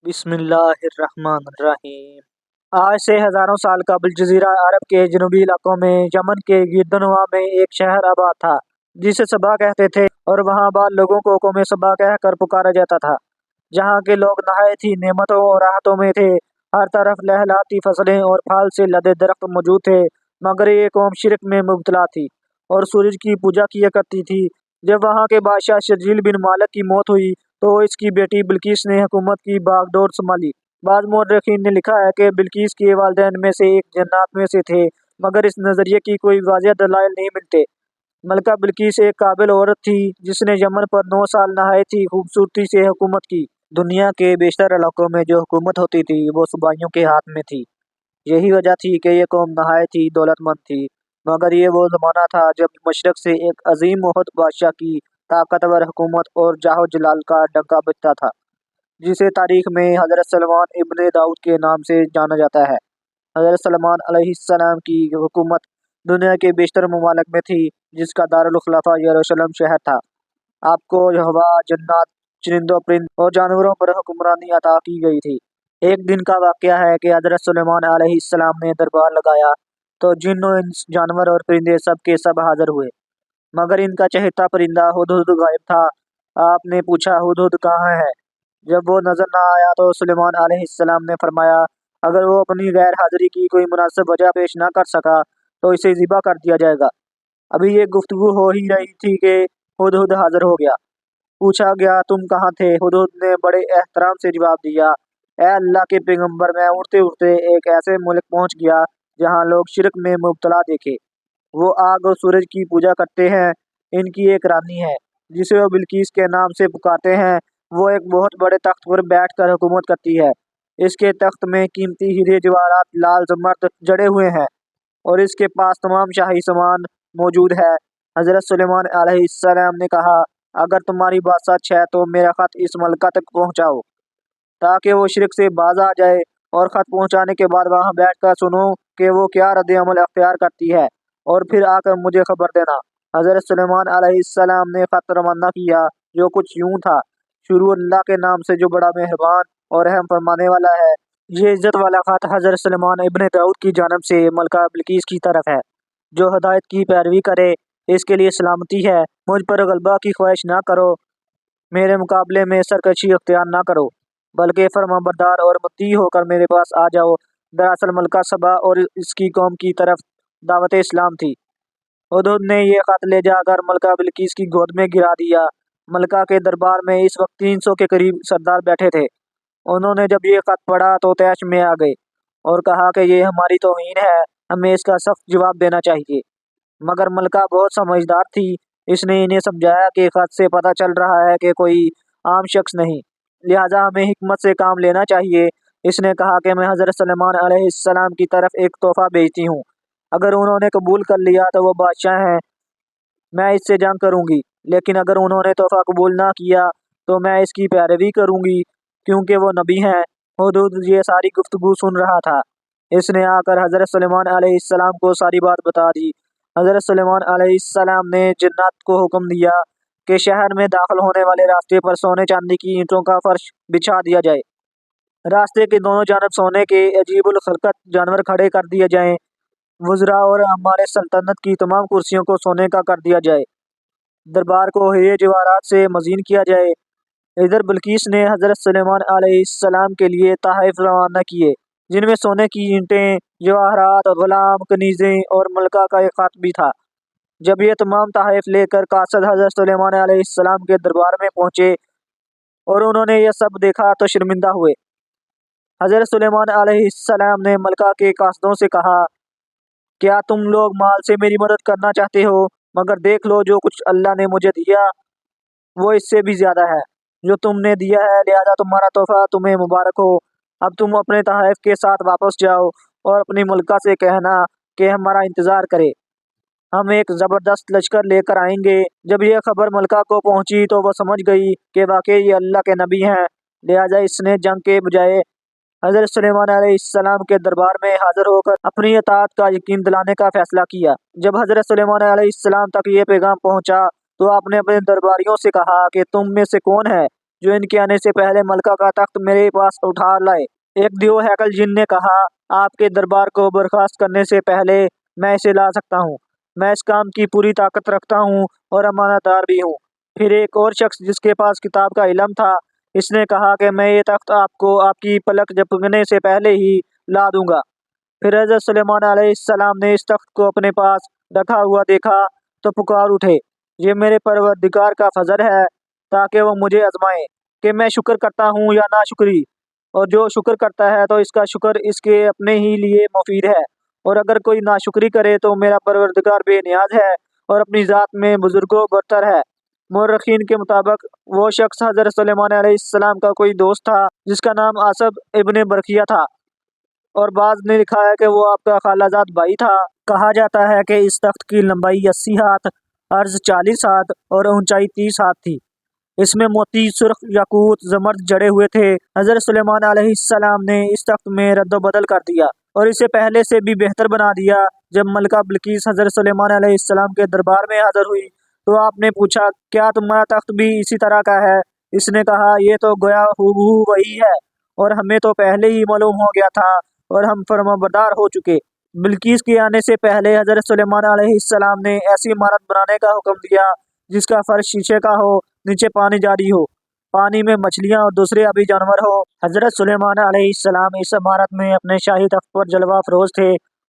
बिस्मिल्लाहिर्रहमानिर्रहीम। आज से हज़ारों साल कबल जज़ीरा अरब के जनूबी इलाकों में यमन के गिरदनवा में एक शहर आबाद था जिसे सबा कहते थे, और वहाँ बाद लोगों को कौम सबा कहकर पुकारा जाता था। जहाँ के लोग नहायत ही नेमतों और राहतों में थे। हर तरफ लहलहाती फसलें और फल से लदे दरख्त मौजूद थे, मगर ये कौम शिरक में मुब्तला थी और सूरज की पूजा किया करती थी। जब वहाँ के बादशाह शर्जील बिन मालिक की मौत हुई तो इसकी बेटी बिल्किस ने हुकूमत की बागडोर संभाली। बाद मौरखीन ने लिखा है कि बिल्किस के वालिदैन में से एक जन्नात में से थे, मगर इस नज़रिए की कोई वाज़ेह दलाइल नहीं मिलते। मलका बिल्किस एक काबिल औरत थी जिसने यमन पर 9 साल नहायत ही खूबसूरती से हुकूमत की। दुनिया के बेशतर इलाकों में जो हुकूमत होती थी वो सूबाइयों के हाथ में थी। यही वजह थी कि ये कौम नहायत ही दौलतमंद थी, मगर ये वो ज़माना था जब मशरक़ से एक अजीम मोहत बादशाह की ताकतवर हुकूमत और जाहो जलाल का डंका बजता था, जिसे तारीख में हज़रत सलमान इब्ने दाऊद के नाम से जाना जाता है। हज़रत सलमान अलैहिस्सलाम की हुकूमत दुनिया के बेशतर ममालिक में थी, जिसका दारुल खुलाफा यरूशलेम शहर था। आपको हवा, जन्नत, चरिंदों परिंद और जानवरों पर हुक्मरानी अता की गई थी। एक दिन का वाक़या है कि हज़रत सुलेमान अलैहिस्सलाम ने दरबार लगाया तो जिन और इंस, जानवर और परिंदे सब के सब हाजिर हुए, मगर इनका चहेता परिंदा हुदहुद गायब था। आपने पूछा, हुदहुद कहाँ है? जब वो नजर न आया तो सुलेमान अलैहिस्सलाम ने फरमाया, अगर वो अपनी गैर हाजिरी की कोई मुनासिब वजह पेश न कर सका तो इसे ज़िबा कर दिया जाएगा। अभी ये गुफ्तगू हो ही रही थी कि हुदहुद हाजिर हो गया। पूछा गया, तुम कहाँ थे? हुदहुद ने बड़े एहतराम से जवाब दिया, ए अल्लाह के पैगंबर, मैं उड़ते उड़ते एक ऐसे मुल्क पहुँच गया जहाँ लोग शिरक में मुब्तला देखे। वो आग और सूरज की पूजा करते हैं। इनकी एक रानी है जिसे वो बिल्किस के नाम से पुकारते हैं। वो एक बहुत बड़े तख्त पर बैठकर हुकूमत करती है। इसके तख्त में कीमती हीरे जवाहरात लाल जमर्द जड़े हुए हैं और इसके पास तमाम शाही सामान मौजूद है। हज़रत सुलेमान अलैहिस्सलाम ने कहा, अगर तुम्हारी बात सच है तो मेरा खत इस मलका तक पहुंचाओ ताकि वो शिरक से बाज आ जाए, और खत पहुंचाने के बाद वहां बैठकर सुनो कि वो क्या रद्द अमल अख्तियार करती है, और फिर आकर मुझे खबर देना। हज़रत सुलेमान अलैहिस्सलाम ने खत रवाना किया, जो कुछ यूं था, शुरू अल्लाह के नाम से जो बड़ा मेहरबान और रहम फरमाने वाला है। ये इज्जत वाला खत हज़रत सुलेमान इब्ने दाऊद की जानब से मलका बिल्किस की तरफ है। जो हदायत की पैरवी करे इसके लिए सलामती है। मुझ पर गलबा की ख्वाहिश ना करो, मेरे मुकाबले में सरकशी अख्तियार ना करो, बल्कि फरमाबरदार और मुत्ती होकर मेरे पास आ जाओ। दरअसल मलका सबा और इसकी कौम की तरफ दावत इस्लाम थी। हुदहुद ने ये खत ले जाकर मलका बिल्किस की गोद में गिरा दिया। मलका के दरबार में इस वक्त 300 के करीब सरदार बैठे थे। उन्होंने जब ये खत पढ़ा तो तैश में आ गए और कहा कि ये हमारी तौहीन है, हमें इसका सख्त जवाब देना चाहिए। मगर मलका बहुत समझदार थी। इसने इन्हें समझाया कि खत से पता चल रहा है कि कोई आम शख्स नहीं, लिहाजा हमें हिकमत से काम लेना चाहिए। इसने कहा कि मैं हज़रत सलेमान अलैहिस्सलाम की तरफ एक तोहफा भेजती हूँ। अगर उन्होंने कबूल कर लिया तो वो बादशाह हैं, मैं इससे जंग करूंगी, लेकिन अगर उन्होंने तोहफा कबूल ना किया तो मैं इसकी पैरवी करूंगी, क्योंकि वो नबी हैं। हुदहुद ये सारी गुफ्तगू सुन रहा था। इसने आकर हज़रत सुलेमान अलैहिस्सलाम को सारी बात बता दी। हज़रत सुलेमान अलैहिस्सलाम ने जन्नत को हुक्म दिया कि शहर में दाखिल होने वाले रास्ते पर सोने चांदी की ईंटों का फर्श बिछा दिया जाए। रास्ते के दोनों जानब सोने के अजीबुल खलकत जानवर खड़े कर दिए जाएं। वज़रा और हमारे सल्तनत की तमाम कुर्सियों को सोने का कर दिया जाए। दरबार को हीरे जवाहरात से मज़ीन किया जाए। इधर बिल्किस ने हज़रत सुलेमान अलैहिस्सलाम के लिए तोहफ़े रवाना किए, जिनमें सोने की ईंटें, जवाहरात, गुलाम, कनीज़ें और मलका का एक खत भी था। जब ये तमाम तोहफ़े लेकर कासद हज़रत सुलेमान अलैहिस्सलाम के दरबार में पहुंचे और उन्होंने ये सब देखा तो शर्मिंदा हुए। हज़रत सुलेमान अलैहिस्सलाम ने मलका के कासदों से कहा, क्या तुम लोग माल से मेरी मदद करना चाहते हो? मगर देख लो, जो कुछ अल्लाह ने मुझे दिया वो इससे भी ज्यादा है जो तुमने दिया है, लिहाजा तुम्हारा तोहफा तुम्हें मुबारक हो। अब तुम अपने तहफ़ के साथ वापस जाओ और अपनी मलका से कहना कि हमारा इंतज़ार करे, हम एक ज़बरदस्त लश्कर लेकर आएंगे। जब यह खबर मलका को पहुंची तो वह समझ गई कि वाकई ये अल्लाह के नबी हैं, लिहाजा इसने जंग के बजाय हज़रत सुलेमान अलैहिस्सलाम के दरबार में हाजिर होकर अपनी अतात का यकीन दिलाने का फैसला किया। जब हज़रत सुलेमान अलैहिस्सलाम तक ये पैगाम पहुंचा तो आपने अपने दरबारियों से कहा कि तुम में से कौन है जो इनके आने से पहले मलका का तख्त मेरे पास उठा लाए। एक दियो हैकल जिन ने कहा, आपके दरबार को बर्खास्त करने से पहले मैं इसे ला सकता हूँ। मैं इस काम की पूरी ताकत रखता हूँ और अमानतदार भी हूँ। फिर एक और शख्स जिसके पास किताब का इल्म था, इसने कहा कि मैं ये तख्त आपको आपकी पलक झपकने से पहले ही ला दूंगा। फिर हज़रत सुलेमान अलैहिस्सलाम ने इस तख्त को अपने पास रखा हुआ देखा तो पुकार उठे, ये मेरे परवरदिगार का फजल है ताकि वो मुझे आजमाए कि मैं शुक्र करता हूँ या नाशुक्री, और जो शुक्र करता है तो इसका शुक्र इसके अपने ही लिए मुफीद है, और अगर कोई नाशुक्री करे तो मेरा परवरदिगार बेनियाज है और अपनी ज़ात में बुजुर्गों बरतर है। मुर्रखीन के मुताबिक वो शख्स हज़रत सुलेमान अलैहिस्सलाम का कोई दोस्त था जिसका नाम आसब इब्ने बरखिया था, और बाज़ ने लिखा है कि वो आपका खालाजाद भाई था। कहा जाता है कि इस तख्त की लंबाई 80 हाथ, अर्ज 40 हाथ और ऊंचाई 30 हाथ थी। इसमें मोती, सुर्ख, याकूत, जमर्द जड़े हुए थे। हज़रत सुलेमान अलैहिस्सलाम ने इस तख्त में रद्द बदल कर दिया और इसे पहले से भी बेहतर बना दिया। जब मलका बिल्किस हज़रत सुलेमान अलैहिस्सलाम के दरबार में हाजिर हुई तो आपने पूछा, क्या तुम्हारा तख्त भी इसी तरह का है? इसने कहा, ये तो गोया हूबहू वही है, और हमें तो पहले ही मालूम हो गया था और हम फरमाबरदार हो चुके। बिल्किस के आने से पहले हज़रत सुलेमान अलैहिस्सलाम ने ऐसी इमारत बनाने का हुक्म दिया जिसका फर्श शीशे का हो, नीचे पानी जारी हो, पानी में मछलियां और दूसरे आबी जानवर हो। हज़रत सुलेमान अलैहिस्सलाम इस इमारत में अपने शाही तख्त पर जलवा फरोज थे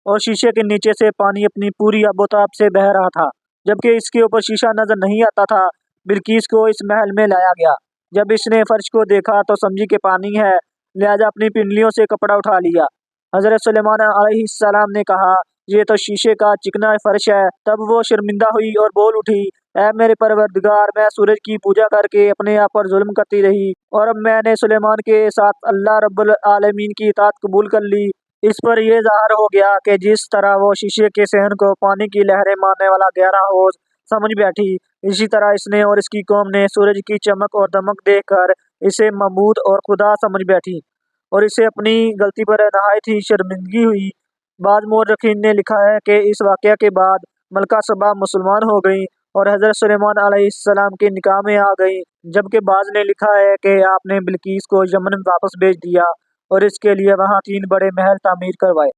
और शीशे के नीचे से पानी अपनी पूरी आबोताब से बह रहा था, जबकि इसके ऊपर शीशा नजर नहीं आता था। बिल्किस को इस महल में लाया गया। जब इसने फर्श को देखा तो समझी कि पानी है, लिहाजा अपनी पिंडलियों से कपड़ा उठा लिया। हज़रत सुलेमान अलैहिस्सलाम ने कहा, ये तो शीशे का चिकना फर्श है। तब वो शर्मिंदा हुई और बोल उठी, ऐ मेरे परवरदिगार, मैं सूरज की पूजा करके अपने आप पर जुल्म करती रही और अब मैंने सुलेमान के साथ अल्लाह रब्बुल आलमीन की इताअत कबूल कर ली। इस पर यह ज़ाहिर हो गया कि जिस तरह वो शीशे के सहन को पानी की लहरें मारने वाला गहरा हौज समझ बैठी, इसी तरह इसने और इसकी कौम ने सूरज की चमक और दमक देखकर इसे महमूद और खुदा समझ बैठी और इसे अपनी गलती पर नहायत ही शर्मिंदगी हुई। बाद मौरखीन ने लिखा है कि इस वाक़या के बाद मलका सबा मुसलमान हो गई और हज़रत सुलेमान अलैहिस्सलाम के निकाह में आ गई, जबकि बाज़ ने लिखा है कि आपने बिल्किस को यमन वापस भेज दिया और इसके लिए वहाँ 3 बड़े महल तामीर करवाए।